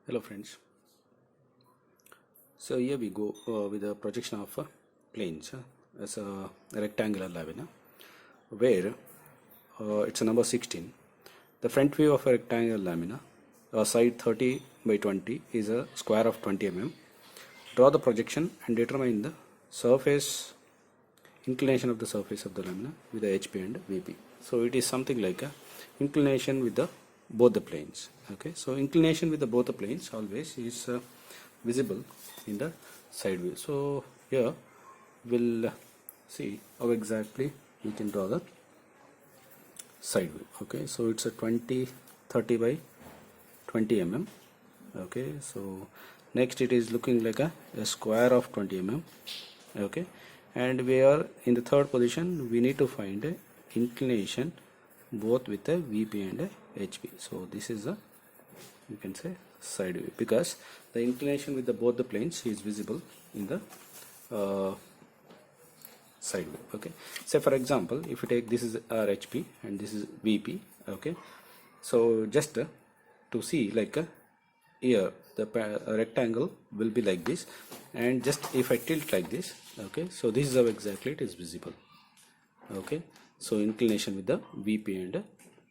Hello friends. So here we go with the projection of planes as a rectangular lamina where it's a number 16. The front view of a rectangular lamina, side 30 by 20 is a square of 20 mm. Draw the projection and determine the surface inclination of the surface of the lamina with the HP and VP. So it is something like a inclination with the both the planes. Okay, so inclination with the both the planes always is visible in the side view. So here we'll see how exactly we can draw the side view. Okay, so it's a 30 by 20 mm. Okay, so next it is looking like a square of 20 mm. Okay, and we are in the third position. We need to find a inclination both with a VP and a HP. So this is a, you can say, side view, because the inclination with the both the planes is visible in the side view. Okay, say for example, if you take this is our HP and this is VP. Okay, so just to see like here the rectangle will be like this, and just if I tilt like this, okay, so this is how exactly it is visible. Okay, so inclination with the VP and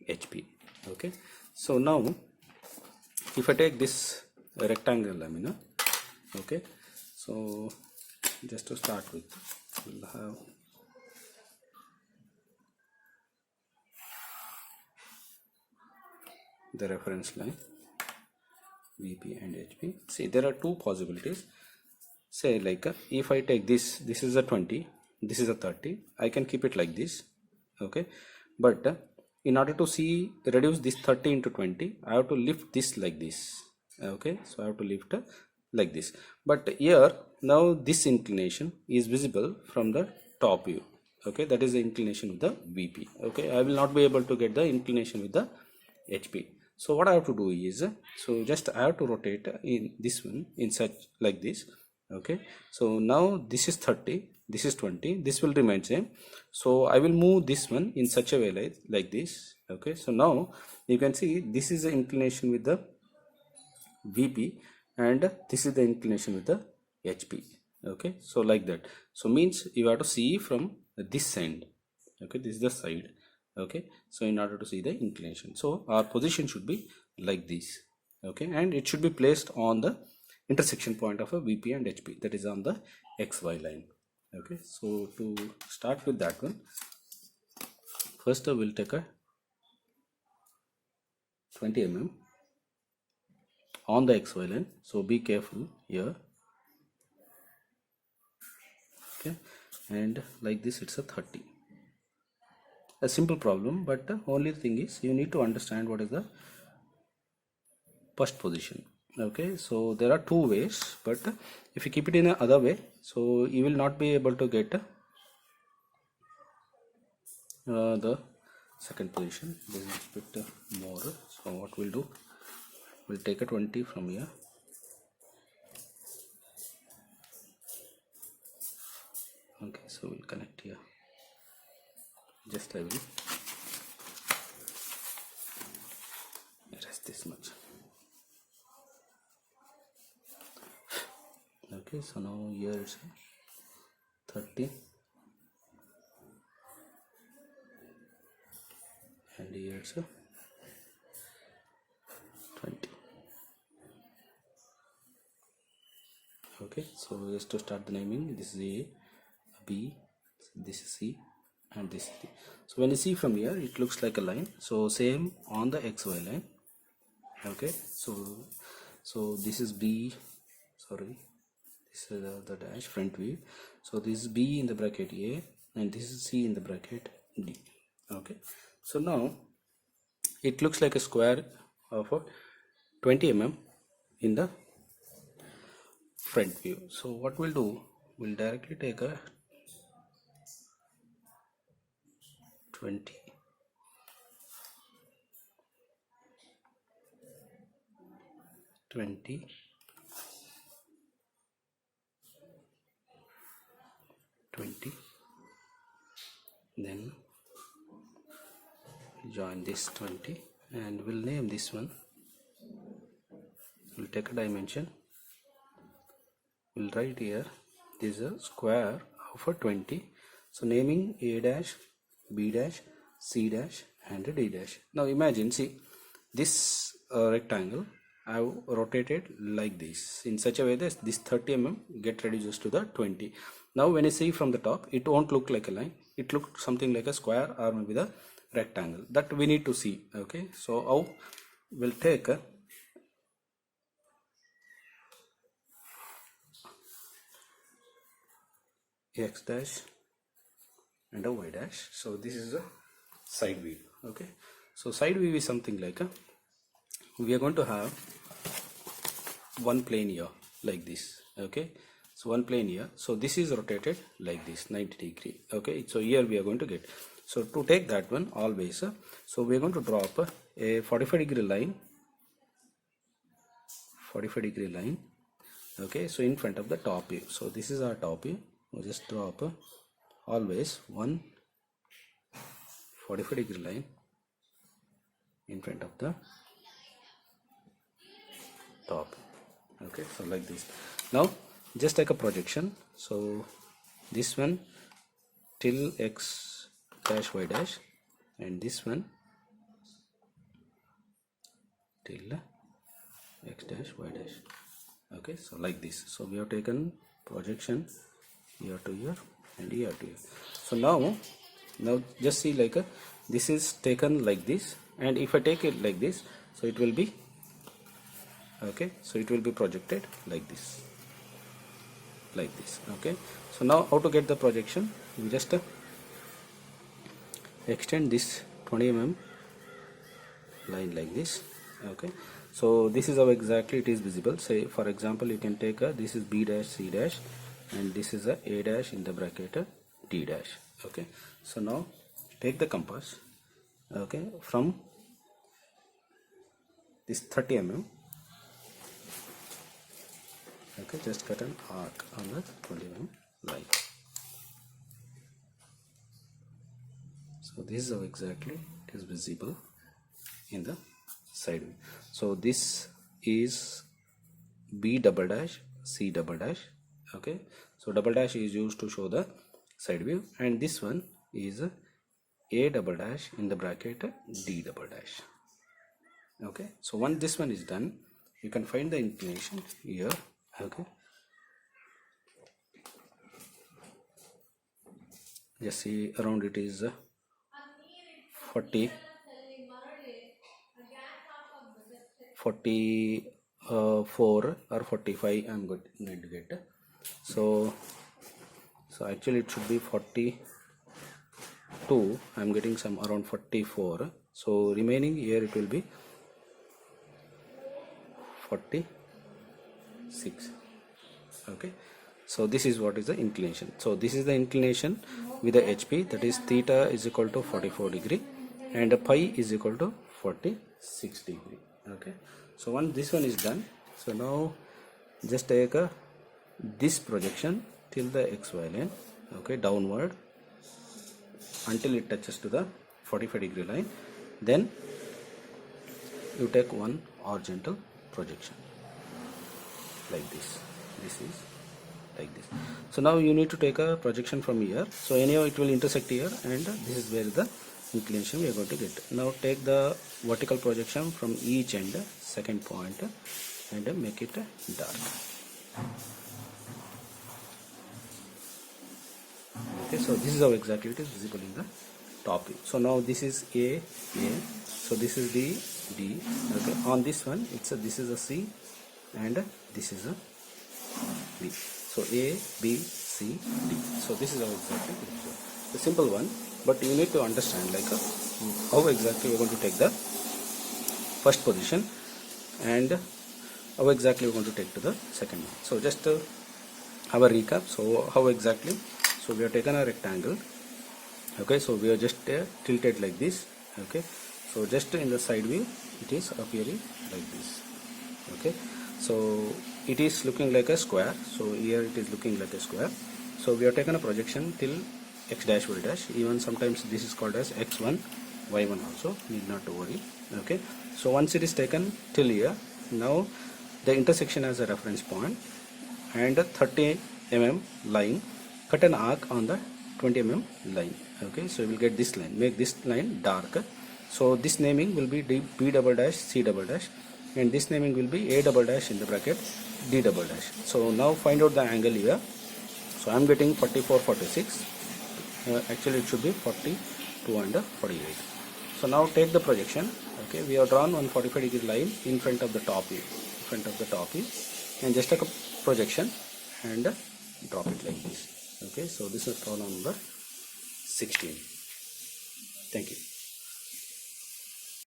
HP. Okay, so now if I take this rectangle lamina, okay, so just to start with, we'll have the reference line VP and HP. See, there are two possibilities. Say like if I take this is a 20, this is a 30, I can keep it like this. Okay, but in order to see reduce this 30 into 20, I have to lift this like this. Okay, so I have to lift like this. But here now this inclination is visible from the top view. Okay, that is the inclination with the VP. Okay, I will not be able to get the inclination with the HP. So what I have to do is, so just I have to rotate in this one in such like this. Okay, so now this is 30, this is 20, this will remain same. So I will move this one in such a way like this. Okay, so now you can see this is the inclination with the VP and this is the inclination with the HP. Okay, so like that. So means you have to see from this end. Okay, this is the side. Okay, so in order to see the inclination, so our position should be like this. Okay, and it should be placed on the intersection point of a VP and HP, that is on the XY line. Okay, so to start with that one, first we'll take a 20 mm on the XY line, so be careful here. Okay, and like this it's a 30, a simple problem, but the only thing is you need to understand what is the first position. Okay, so there are two ways, but if you keep it in a other way, so you will not be able to get the second position. This is a bit more. So what we'll do, we'll take a 20 from here. Okay, so we'll connect here. Just I will erase this much. Okay, so now here it's 30 and here it's 20. Okay, so just to start the naming, this is A, B, this is C, and this is D. So when you see from here, it looks like a line. So same on the XY line. Okay, so this is B, sorry, this is the dash front view. So this is B in the bracket A and this is C in the bracket D. Okay, so now it looks like a square of 20 mm in the front view. So what we'll do, we'll directly take a 20 20 20, then join this 20 and we'll name this one, we'll take a dimension. We'll write here this is a square of a 20. So naming a dash, b dash, c dash and d dash. Now imagine, see this rectangle I have rotated like this in such a way that this 30 mm get reduced to the 20. Now when you see from the top, it won't look like a line, it looks something like a square or maybe the rectangle. That we need to see. Okay, so how we'll take a x dash and a y dash. So this is a side view. Okay, so side view is something like a, we are going to have one plane here like this. Okay, so one plane here, so this is rotated like this 90 degree. Okay, so here we are going to get, so to take that one always, so we are going to drop a 45 degree line, 45 degree line. Okay, so in front of the top view, so this is our top view. We just drop always one 45 degree line in front of the top. Okay, so like this. Now just take a projection, so this one till x dash y dash and this one till x dash y dash. Okay, so like this. So we have taken projection here to here and here to here. So now just see, like this is taken like this, and if I take it like this, so it will be, okay, so it will be projected like this, like this. Okay, so now how to get the projection? We just extend this 20 mm line like this. Okay, so this is how exactly it is visible. Say for example, you can take this is b dash, c dash, and this is a dash in the bracket d dash. Okay, so now take the compass, okay, from this 30 mm. Okay, just cut an arc on the 20 mm line. So this is how exactly it is visible in the side view. So this is b double dash, c double dash. Okay, so double dash is used to show the side view, and this one is a double dash in the bracket d double dash. Okay, so once this one is done, you can find the inclination here. Okay, just see around it is 44 or 45 I'm going to get. So actually it should be 42. I'm getting some around 44. So remaining here it will be 46. Okay, so this is what is the inclination. So this is the inclination with the HP, that is theta is equal to 44 degree and pi is equal to 46 degree. Okay, so once this one is done, so now just take this projection till the XY line, okay, downward until it touches to the 45 degree line. Then you take one horizontal projection like this. This is like this. So now you need to take a projection from here. So anyhow it will intersect here, and this is where the inclination we are going to get. Now take the vertical projection from each end, second point, and make it dark. Okay, so this is how exactly it is visible in the top view. So now this is A, so this is D. Okay, on this one it's this is a C and this is a B. So A, B, C, D. So this is how exactly it is. The simple one, but you need to understand like how exactly we are going to take the first position and how exactly we are going to take to the second one. So just have a recap. So how exactly? So we have taken a rectangle. Okay, so we are just tilted like this. Okay, so just in the side view it is appearing like this. Okay, so it is looking like a square. So here it is looking like a square. So we have taken a projection till x dash y dash. Even sometimes this is called as x1 y1 also, need not to worry. Okay, so once it is taken till here, now the intersection as a reference point, and a 30 mm line, cut an arc on the 20 mm line. Okay, so you will get this line, make this line dark. So this naming will be B double dash C double dash, and this naming will be A double dash in the bracket D double dash. So now find out the angle here. So I am getting 44, 46. Actually it should be 42 and 48. So now take the projection. Okay, we have drawn one 45-degree line in front of the top view, and just take a projection and drop it like this. Okay, so this is problem number 16. Thank you.